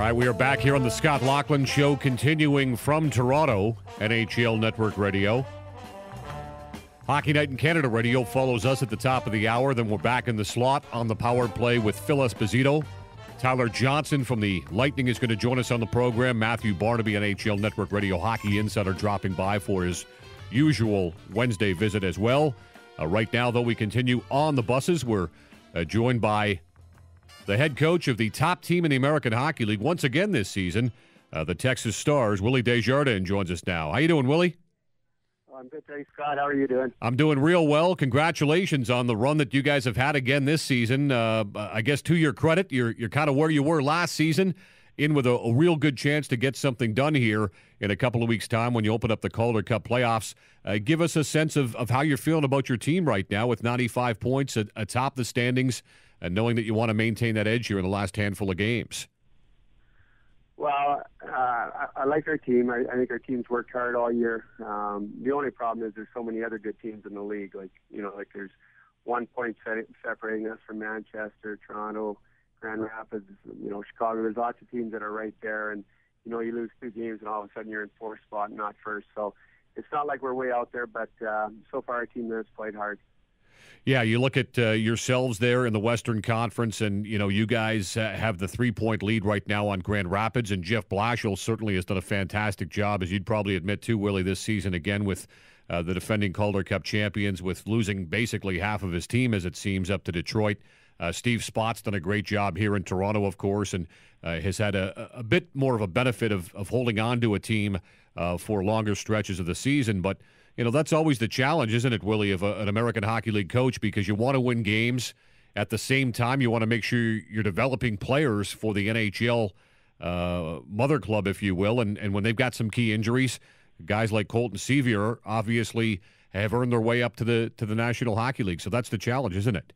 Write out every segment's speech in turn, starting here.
right, we are back here on the Scott Laughlin Show, continuing from Toronto, NHL Network Radio. Hockey Night in Canada Radio follows us at the top of the hour. Then we're back in the slot on the power play with Phil Esposito. Tyler Johnson from the Lightning is going to join us on the program. Matthew Barnaby, NHL Network Radio Hockey Insider, dropping by for his usual Wednesday visit as well. Right now, though, we continue on the buses. We're joined by the head coach of the top team in the American Hockey League once again this season, the Texas Stars. Willie Desjardins joins us now. How you doing, Willie? I'm good, thanks, Scott. How are you doing? I'm doing real well. Congratulations on the run that you guys have had again this season. I guess to your credit, you're kind of where you were last season, in with a real good chance to get something done here in a couple of weeks' time when you open up the Calder Cup playoffs. Give us a sense of how you're feeling about your team right now with 95 points atop the standings, and knowing that you want to maintain that edge here in the last handful of games. Well, I like our team. I think our team's worked hard all year. The only problem is there's so many other good teams in the league. Like there's 1 point separating us from Manchester, Toronto, Grand Rapids, Chicago. There's lots of teams that are right there, and you lose 2 games and all of a sudden you're in 4th spot, not first. So it's not like we're way out there, but so far our team has played hard. Yeah, you look at yourselves there in the Western Conference, and you guys have the 3-point lead right now on Grand Rapids, and Jeff Blashill certainly has done a fantastic job, as you'd probably admit too, Willie, this season again with the defending Calder Cup champions, with losing basically half of his team, as it seems, up to Detroit. Steve Spott's done a great job here in Toronto, of course, and has had a bit more of a benefit of holding on to a team for longer stretches of the season, but that's always the challenge, isn't it, Willie, of an American Hockey League coach, because you want to win games. At the same time, you want to make sure you're developing players for the NHL mother club, if you will. And when they've got some key injuries, guys like Colton Sevier obviously have earned their way up to the National Hockey League. So that's the challenge, isn't it?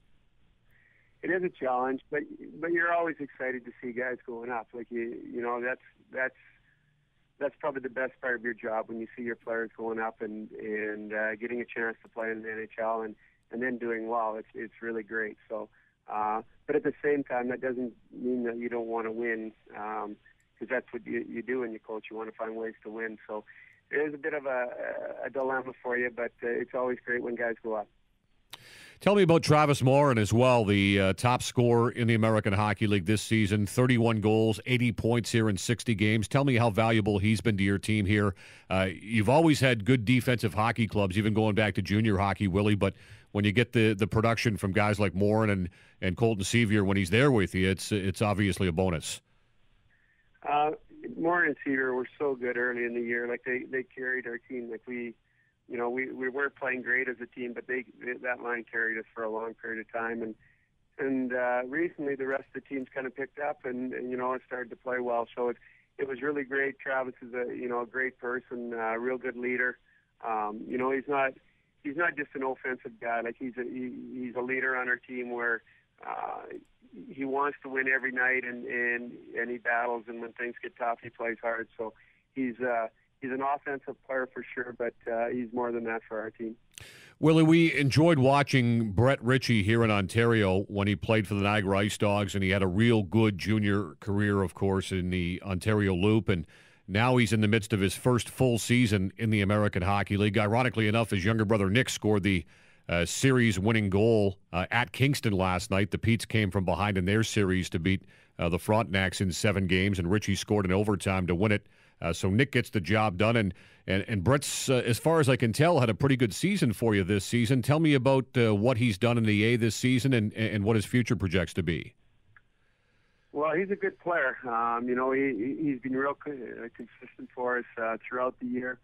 It is a challenge, but you're always excited to see guys going up. Like that's probably the best part of your job, when you see your players going up and getting a chance to play in the NHL and then doing well. It's really great. So, but at the same time, that doesn't mean that you don't want to win, because that's what you do when you coach. You want to find ways to win. So it is a bit of a dilemma for you, but it's always great when guys go up. Tell me about Travis Moen as well, the top scorer in the American Hockey League this season, 31 goals, 80 points here in 60 games. Tell me how valuable he's been to your team here. You've always had good defensive hockey clubs, even going back to junior hockey, Willie, but when you get the production from guys like Moen and Colton Sevier when he's there with you, it's obviously a bonus. Moen and Sevier were so good early in the year. Like they carried our team. Like we weren't playing great as a team, but that line carried us for a long period of time. And recently, the rest of the team's kind of picked up and it started to play well. So it was really great. Travis is a great person, a real good leader. He's not just an offensive guy. Like he's a leader on our team where he wants to win every night and he battles. And when things get tough, he plays hard. So he's an offensive player for sure, but he's more than that for our team. Willie, we enjoyed watching Brett Richie here in Ontario when he played for the Niagara Ice Dogs, and he had a real good junior career, of course, in the Ontario Loop, and now he's in the midst of his first full season in the American Hockey League. Ironically enough, his younger brother Nick scored the series-winning goal at Kingston last night. The Petes came from behind in their series to beat the Frontenacs in 7 games, and Richie scored in overtime to win it. So Nick gets the job done, and Brett's, as far as I can tell, had a pretty good season for you this season. Tell me about what he's done in the A this season and what his future projects to be. Well, he's a good player. He's been real consistent for us throughout the year.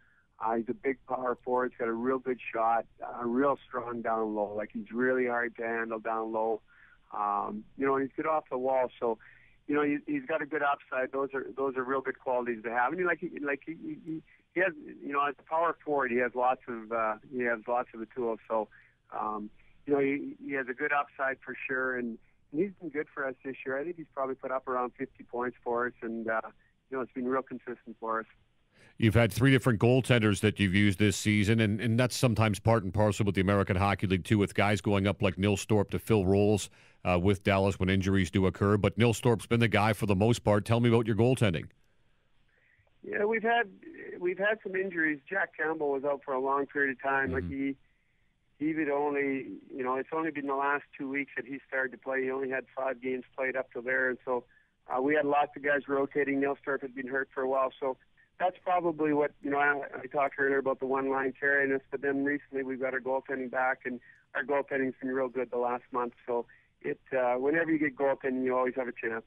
He's a big power forward. He's got a real good shot, real strong down low. Like he's really hard to handle down low. And he's good off the wall. So, he's got a good upside. Those are real good qualities to have. And he has, as a power forward, he has lots of the tools. So, he has a good upside for sure. And he's been good for us this year. I think he's probably put up around 50 points for us, and it's been real consistent for us. You've had three different goaltenders that you've used this season, and that's sometimes part and parcel with the American Hockey League, too, with guys going up like Nilstorp to fill roles with Dallas when injuries do occur. But Nilstorp's been the guy for the most part. Tell me about your goaltending. Yeah, we've had some injuries. Jack Campbell was out for a long period of time. Like he would only, it's only been the last 2 weeks that he started to play. He only had 5 games played up to there, and so we had lots of guys rotating. Nilstorp had been hurt for a while, so that's probably what, I talked earlier about the one line carrying us, but then recently we've got our goaltending back, and our goaltending's been real good the last month. So whenever you get goaltending, you always have a chance.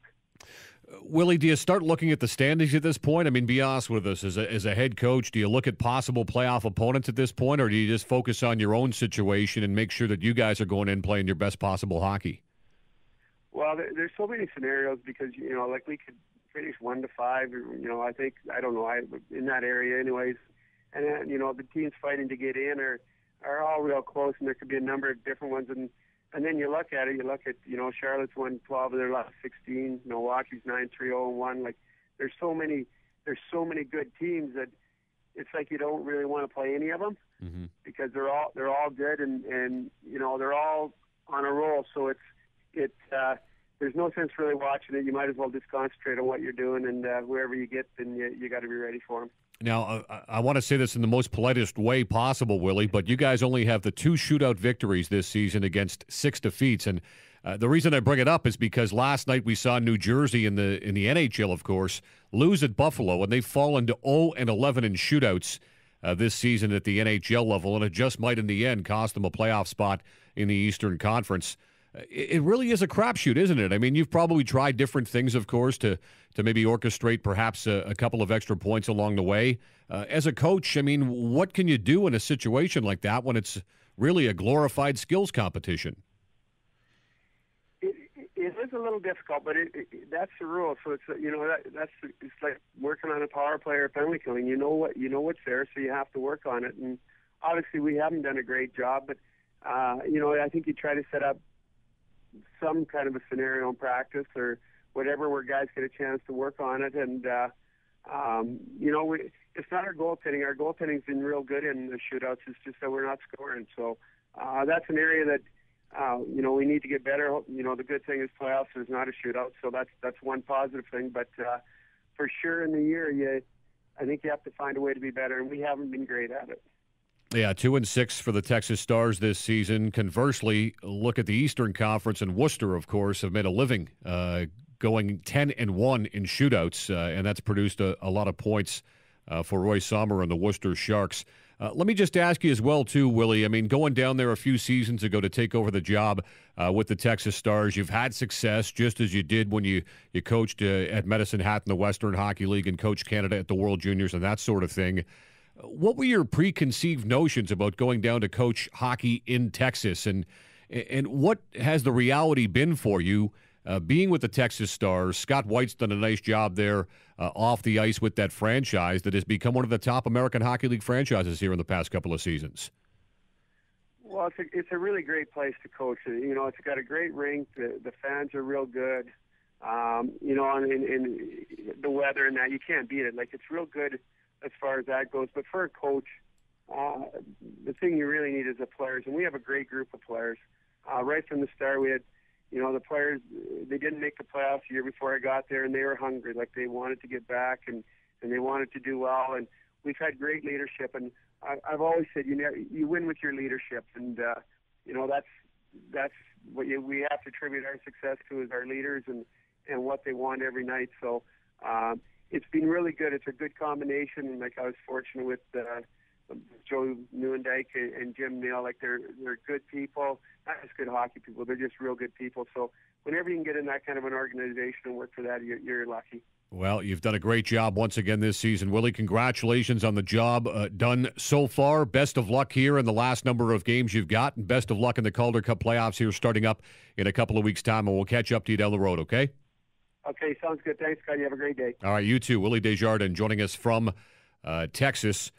Willie, do you start looking at the standings at this point? I mean, be honest with us. As a head coach, do you look at possible playoff opponents at this point, or do you just focus on your own situation and make sure that you guys are going in playing your best possible hockey? Well, there's so many scenarios because, like we could finish 1-5, I think, I don't know, in that area anyways. And then, the teams fighting to get in are all real close, and there could be a number of different ones. And then you look at, Charlotte's won 12 of their last 16, Milwaukee's 9-3-0-1. Like, there's so many good teams that it's like you don't really want to play any of them because they're all good and they're all on a roll. So it's there's no sense really watching it. You might as well just concentrate on what you're doing, and whoever you get, then you got to be ready for them. Now, I want to say this in the most politest way possible, Willie, but you guys only have the 2 shootout victories this season against 6 defeats. And the reason I bring it up is because last night we saw New Jersey in the NHL, of course, lose at Buffalo, and they've fallen to 0-11 in shootouts this season at the NHL level, and it just might in the end cost them a playoff spot in the Eastern Conference. It really is a crapshoot, isn't it? I mean, you've probably tried different things, of course, to maybe orchestrate perhaps a couple of extra points along the way. As a coach, I mean, what can you do in a situation like that when it's really a glorified skills competition? It is a little difficult, but that's the rule. So it's it's like working on a power play or penalty killing. You know what's there, so you have to work on it. And obviously, we haven't done a great job, but I think you try to set up some kind of a scenario in practice or whatever where guys get a chance to work on it. And, it's not our goaltending. Our goaltending's been real good in the shootouts. It's just that we're not scoring. So that's an area that, we need to get better. The good thing is playoffs, there's not a shootout. So that's one positive thing. But for sure in the year, I think you have to find a way to be better, and we haven't been great at it. Yeah, 2-6 for the Texas Stars this season. Conversely, look at the Eastern Conference, and Worcester, of course, have made a living going 10-1 in shootouts, and that's produced a lot of points for Roy Sommer and the Worcester Sharks. Let me just ask you as well, too, Willie. I mean, going down there a few seasons ago to take over the job with the Texas Stars, you've had success just as you did when you coached at Medicine Hat in the Western Hockey League and coached Canada at the World Juniors and that sort of thing. What were your preconceived notions about going down to coach hockey in Texas, and what has the reality been for you being with the Texas Stars? Scott White's done a nice job there off the ice with that franchise that has become one of the top American Hockey League franchises here in the past couple of seasons. Well, it's a really great place to coach. It's got a great rink. The fans are real good. And the weather and that, you can't beat it. Like, it's real good as far as that goes. But for a coach, the thing you really need is the players. And we have a great group of players. Right from the start, we had, the players, they didn't make the playoffs the year before I got there, and they were hungry. Like, they wanted to get back, and they wanted to do well. And we've had great leadership. And I've always said, you win with your leadership. And, that's what we have to attribute our success to, is our leaders and what they want every night. So, it's been really good. It's a good combination, and like I was fortunate with Joe Newendike and Jim Neal. Like, they're good people, not just good hockey people. They're just real good people. So whenever you can get in that kind of an organization and work for that, you're lucky. Well, you've done a great job once again this season, Willie. Congratulations on the job done so far. Best of luck here in the last number of games you've got, and best of luck in the Calder Cup playoffs here starting up in a couple of weeks' time, and we'll catch up to you down the road, okay? Okay, sounds good. Thanks, Scott. You have a great day. All right, you too. Willie Desjardins joining us from Texas.